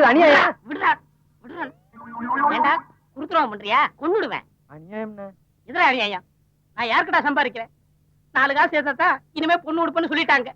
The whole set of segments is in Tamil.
அநியாயம். விடுறா விடுறா. ஏண்டா குருத்துருவம் பண்றியா? கொன்னுடுவேன். அநியாயம்ண்ணே. இதுதான் அநியாயம். நான் யாருக்கிட்ட சம்பாதிக்கிறேன்? 4 காசு சேர்த்தா இனிமே பொண்ணு உடுப்புன்னு சொல்லிட்டாங்க.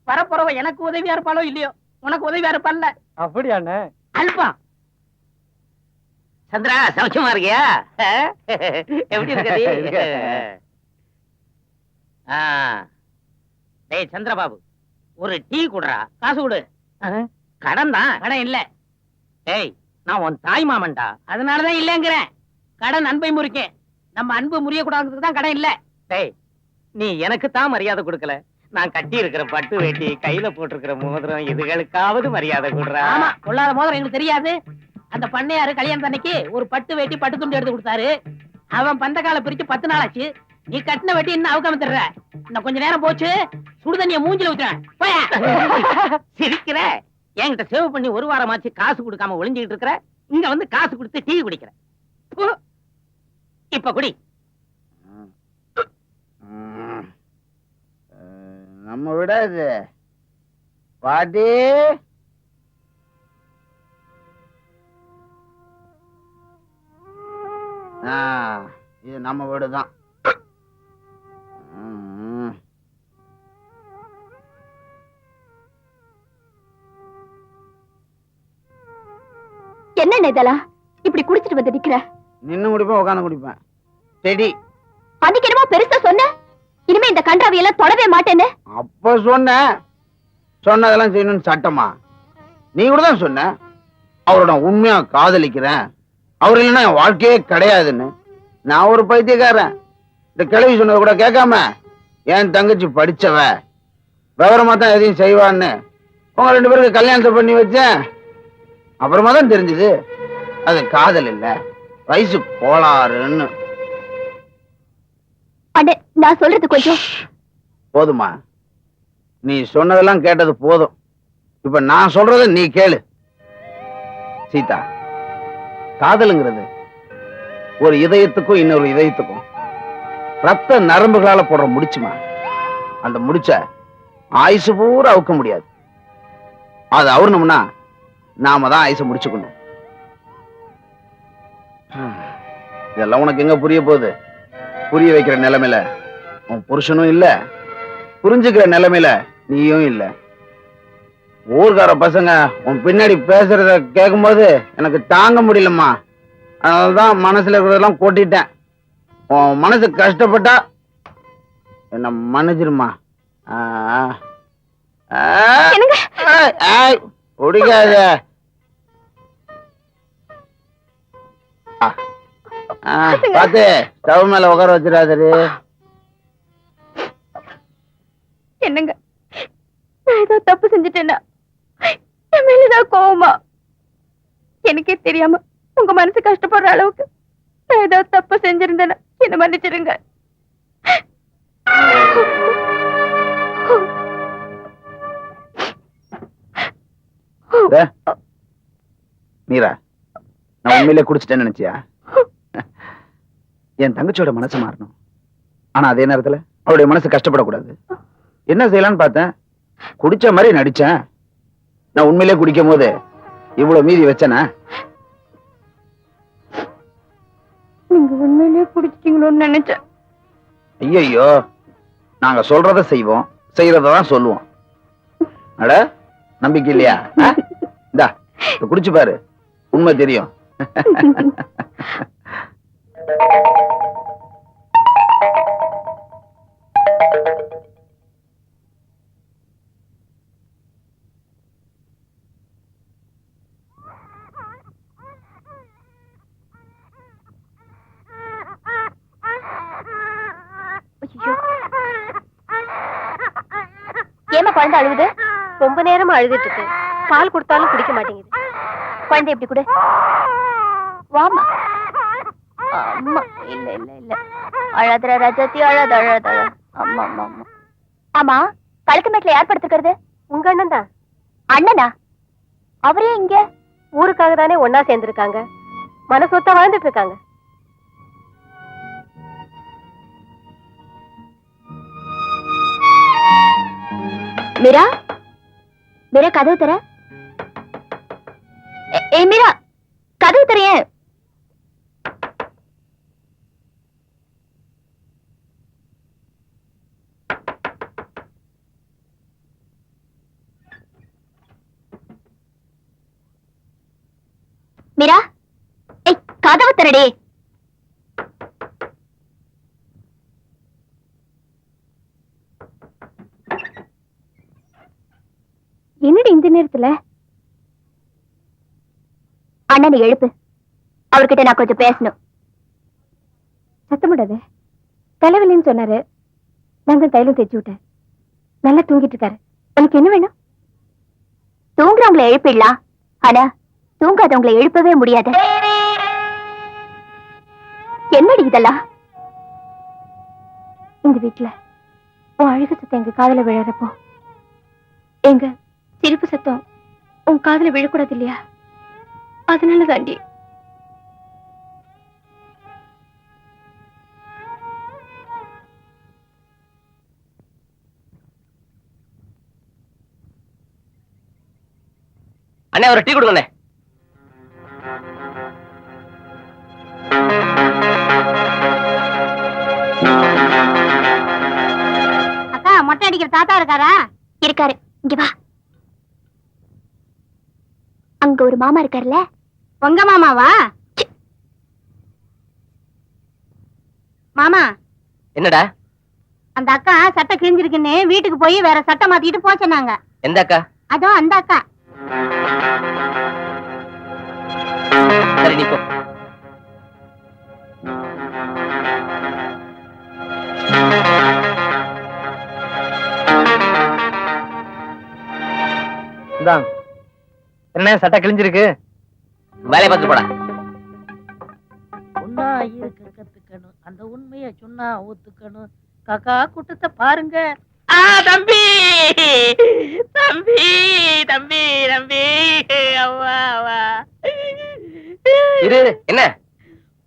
வரப்போறவ எனக்கு உதவியா இருப்பாளோ இல்லையோ, உனக்கு உதவியா இருப்பான்ல. அப்படியாண்ணே? அல்பம். சந்திரா சௌக்கியமா இருக்கியா? எப்படி இருக்க? டேய் சந்திரபாபு, ஒரு டீ குடுறா. காசு கொடு. கடன் தான். கடன் இல்ல. டேய், நான் உன் தாய் மாமன்டா. அதனாலதான் இல்லங்கிறேன். கடன் அன்பை முறிக்கேன். நம்ம அன்பு முறிய கூடாதுக்கு தான் கடன் இல்ல. டேய், நீ எனக்கு தான் மரியாதை கொடுக்கல. நான் கட்டி இருக்கிற பட்டு வேட்டி, கையில போட்டிருக்கிற மோதிரம், இதுகளுக்காவது மரியாதை கொடுறா. ஆமா, கொள்ளாத மோதிரம் எங்களுக்கு தெரியாது. அந்த பண்ணையாரு கல்யாணம் அன்னைக்கு ஒரு பட்டு வேட்டி பட்டு துண்டு எடுத்து கொடுத்தாரு. அவன் பந்த கால பிரிச்சு 10 நாள் ஆச்சு. நீ கட்டின வெட்டி இன்னும் அவுக்காம தர்ற. இன்னும் கொஞ்ச நேரம் போச்சு, சுடுதண்ணிய மூஞ்சில ஊத்துறேன். சிரிக்கிற? என்கிட்ட சேவ் பண்ணி 1 வாரமாச்சு காசு கொடுக்காம ஒளிஞ்சுக்கிட்டு இருக்கிற. இங்க வந்து காசு கொடுத்து டீ குடிக்கிற. இப்ப குடி. நம்ம விட இது பாட்டி. இது நம்ம வீடுதான். என்ன இதெல்லாம் இப்படி குடிச்சிட்டு வந்து நிக்கிற? நின்னு குடிப்பேன், உட்காந்து குடிப்பேன். செடி அன்னைக்கு என்னமோ பெருசா சொன்ன, இனிமே இந்த கண்டாவியெல்லாம் தொடவே மாட்டேன்னு. அப்ப சொன்னதெல்லாம் செய்யணும்னு சட்டமா? நீ கூட தான் சொன்ன அவரோட உண்மையா காதலிக்கிறேன், அவர் இல்லைன்னா என் வாழ்க்கையே கிடையாதுன்னு. நான் ஒரு பைத்தியக்காரன். இந்த கிழவி சொன்னதை கூட கேட்காம என் தங்கச்சி படிச்சவ, விவரமா தான் எதையும் செய்வான்னு உங்க 2 பேருக்கு கல்யாணத்தை பண்ணி வச்சேன். அப்புறமா தான் தெரிஞ்சது அது காதல் இல்ல, வயசு கோளாறுன்னு. நான் சொல்றது கொஞ்சம் போதுமா? நீ சொன்னதெல்லாம் கேட்டது போதும். இப்ப நான் சொல்றத நீ கேளு. சீதா, காதலுங்கிறது ஒரு இதயத்துக்கும் இன்னொரு இதயத்துக்கும் ரத்த நரம்புகளால போடுற முடிச்சுமா. அந்த முடிச்ச ஆயுசு பூரா அவுக்க முடியாது. அது அவர்ணும்னா நாம தான் ஆயுச முடிச்சுக்கணும். இதெல்லாம் உனக்கு எங்க புரிய போகுது? புரிய வைக்கிற நிலைமையில உன் புருஷனும் இல்ல, புரிஞ்சுக்கிற நிலைமையில நீயும் இல்ல. ஊர்கார பசங்க உன் பின்னாடி பேசுறத கேட்கும் போது எனக்கு தாங்க முடியலம்மா. அதனாலதான் மனசுல இருக்கிறதெல்லாம் கொட்டிட்டேன். உன் மனசு கஷ்டப்பட்டா என்ன மன்னிச்சிருமா. பிடிக்காத. பாத்து ஸ்டவ் மேல உட்கார வச்சிடாதரு. என்னங்க, நான் ஏதோ தப்பு செஞ்சுட்டேன்னா என் மேலதான் கோவமா? எனக்கே தெரியாம உங்க மனசு கஷ்டப்படுற அளவுக்கு நான் ஏதோ தப்பு செஞ்சிருந்தேன்னா என்ன மன்னிச்சிருங்க. மீரா, நான் உண்மையிலே குடிச்சிட்டேன்னு நினைச்சியா? என் தங்கச்சியோட மனசு மாறணும், ஆனா அதே நேரத்துல அவளுடைய மனசு கஷ்டப்படக்கூடாது. என்ன செய்யலான்னு பார்த்தேன், குடிச்ச மாதிரி நடிச்சேன். நான் உண்மையிலே குடிக்கும் போது இவ்வளவு மீதி வச்சனா? நீங்க உண்மையிலே குடிச்சிட்டீங்களோன்னு நினைச்சேன். ஐயோ, நாங்க சொல்றத செய்வோம், செய்யறதான் சொல்லுவோம். அட, நம்பிக்கை இல்லையா? இந்தா குடிச்சு பாரு, உண்மை தெரியும். ஏமா குழந்தை அழுகுது? ரொம்ப நேரமா அழுதுட்டு இருக்கு. பால் கொடுத்தாலும் குடிக்க மாட்டேங்குது. குழந்தை எப்படி கொடு. வாமா. அம்மா, இல்ல இல்ல இல்ல, அழாதர ராஜாத்தி, அழாத அழாத. அம்மா அம்மா அம்மா. ஆமா, கழுத்து மேட்ல யார் படுத்துக்கிறது? உங்க அண்ணன் தான். அண்ணனா? அவரே இங்க? ஊருக்காக தானே ஒன்னா சேர்ந்திருக்காங்க, மனசொத்தா வாழ்ந்துட்டு இருக்காங்க. மீரா, மீரா கதவு தர. ஏய் மீரா, கதவு தெரியேன். மீரா, ஏய் கதவு திறடி. என்னடி இந்த நேரத்துல? அண்ணனை எழுப்பு, அவர்கிட்ட நான் கொஞ்சம் பேசணும். சத்தமிடாத, தலைவலின்னு சொன்னாரு. நாங்க தைலம் தேய்ச்சி விட்டேன். நல்லா தூங்கிட்டு இருக்காரு. உனக்கு என்ன வேணும்? தூங்குறவங்களை எழுப்பிடலாம், ஆனா தூங்காதவங்களை எழுப்பவே முடியாது. என்னடி இதெல்லாம்? இந்த வீட்டுல உன் அழுகு சத்தம் எங்க காதுல விழறப்போ எங்க சிரிப்பு சத்தம் உன் காதுல விழக்கூடாது இல்லையா? அதனால தாண்டி. அண்ணே ஒரு டீ கொடுங்க. அக்கா, மொட்டை அடிக்கிற தாத்தா இருக்காரா? இருக்காரு, இங்க வா. அங்க ஒரு மாமா இருக்காருல்ல? உங்க மாமாவா? மாமா. என்னடா? அந்த அக்கா சட்டை கிழிஞ்சிருக்குன்னு வீட்டுக்கு போய் வேற சட்டை மாத்திட்டு போக சொன்னாங்க. எந்த அக்கா? அதோ அந்த அக்கா. சரி நீ போ. என்ன சட்டை கிழிஞ்சிருக்கு? வேலையை பார்த்து போடா. ஒன்னா இருக்க கத்துக்கணும், அந்த உண்மையை சொன்னா ஒத்துக்கணும். காக்கா கூட்டத்தை பாருங்க. தம்பி தம்பி தம்பி தம்பி, அவ்வா அவ்வா. இரு, என்ன?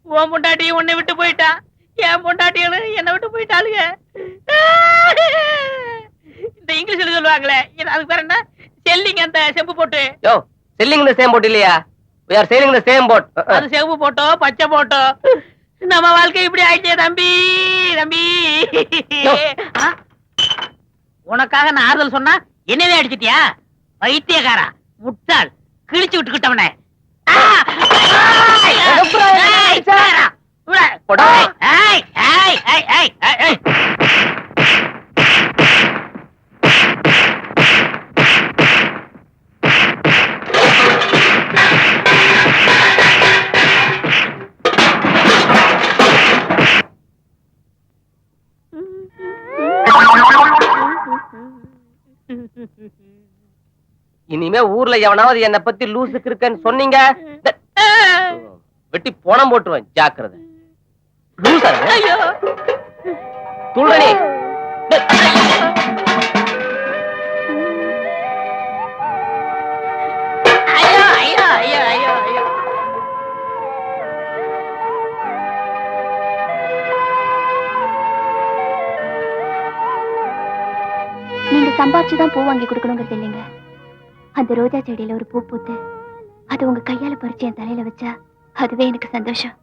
உன் பொண்டாட்டி உன்னை விட்டு போயிட்டா, என் பொண்டாட்டியும் என்னை விட்டு போயிட்டாளுங்க. இந்த இங்கிலீஷ்ல சொல்லுவாங்களே, அதுக்கு பேர் என்ன? செல்லிங். அந்த செம்பு போட்டு. யோ, செல்லிங் இந்த சேம் போட் இல்லையா? we are selling the same boat. அது செம்பு போட்டோ பச்சை போட்டோ நம்ம வாழ்க்கை இப்படி ஆயிடுச்சே தம்பி தம்பி. உனக்காக நான் ஆறுதல் சொன்னா என்னவே அடிச்சிட்டியா? வைத்தியக்காரா, முட்டாள், கிழிச்சு விட்டுக்கிட்டவனே. இனிமே ஊர்ல எவனாவது என்ன பத்தி லூசுக்கு இருக்கன்னு சொன்னீங்க, வெட்டி போனம் போட்டுருவேன். ஜாக்கிரதை. லூசா துள்ளனே. ஐயோ ஐயோ ஐயோ ஐயோ ஐயோ. நீங்க சம்பாரிச்சுதான் பூ வாங்கி கொடுக்கணுங்கிறது இல்லைங்க. அந்த ரோஜா செடியில ஒரு பூ பூத்து அது உங்க கையால பறிச்சு என் தலையில வச்சா அதுவே எனக்கு சந்தோஷம்.